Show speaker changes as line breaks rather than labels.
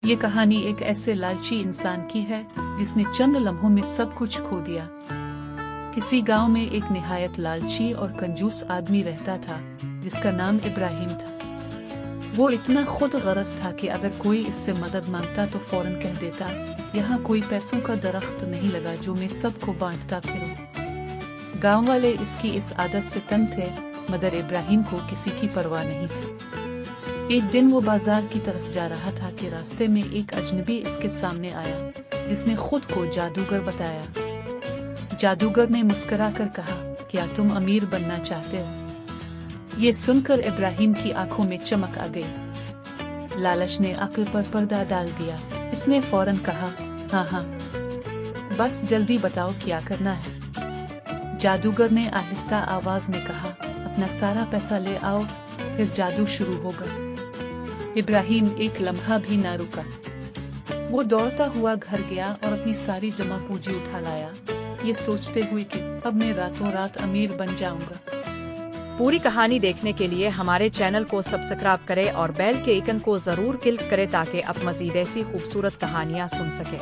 ये कहानी एक ऐसे लालची इंसान की है जिसने चंद लम्हों में सब कुछ खो दिया। किसी गांव में एक निहायत लालची और कंजूस आदमी रहता था जिसका नाम इब्राहिम था। वो इतना खुद गरज था कि अगर कोई इससे मदद मांगता तो फौरन कह देता, यहाँ कोई पैसों का दरख्त नहीं लगा जो मैं सबको बांटता फिरूं। गांव वाले इसकी इस आदत से तंग थे, मगर इब्राहिम को किसी की परवाह नहीं थी। एक दिन वो बाजार की तरफ जा रहा था कि रास्ते में एक अजनबी इसके सामने आया जिसने खुद को जादूगर बताया। जादूगर ने मुस्कुराकर कहा, क्या तुम अमीर बनना चाहते हो? ये सुनकर इब्राहिम की आंखों में चमक आ गई। लालच ने अक्ल पर पर्दा डाल दिया। इसने फौरन कहा, हाँ, बस जल्दी बताओ क्या करना है। जादूगर ने आहिस्ता आवाज में कहा, अपना सारा पैसा ले आओ, फिर जादू शुरू होगा। इब्राहिम एक लम्हा भी ना रुका। वो दौड़ता हुआ घर गया और अपनी सारी जमा पूंजी उठा लाया, ये सोचते हुए कि अब मैं रातों रात अमीर बन जाऊंगा।
पूरी कहानी देखने के लिए हमारे चैनल को सब्सक्राइब करें और बेल के आइकन को जरूर क्लिक करें ताकि आप मजीद ऐसी खूबसूरत कहानियां सुन सकें।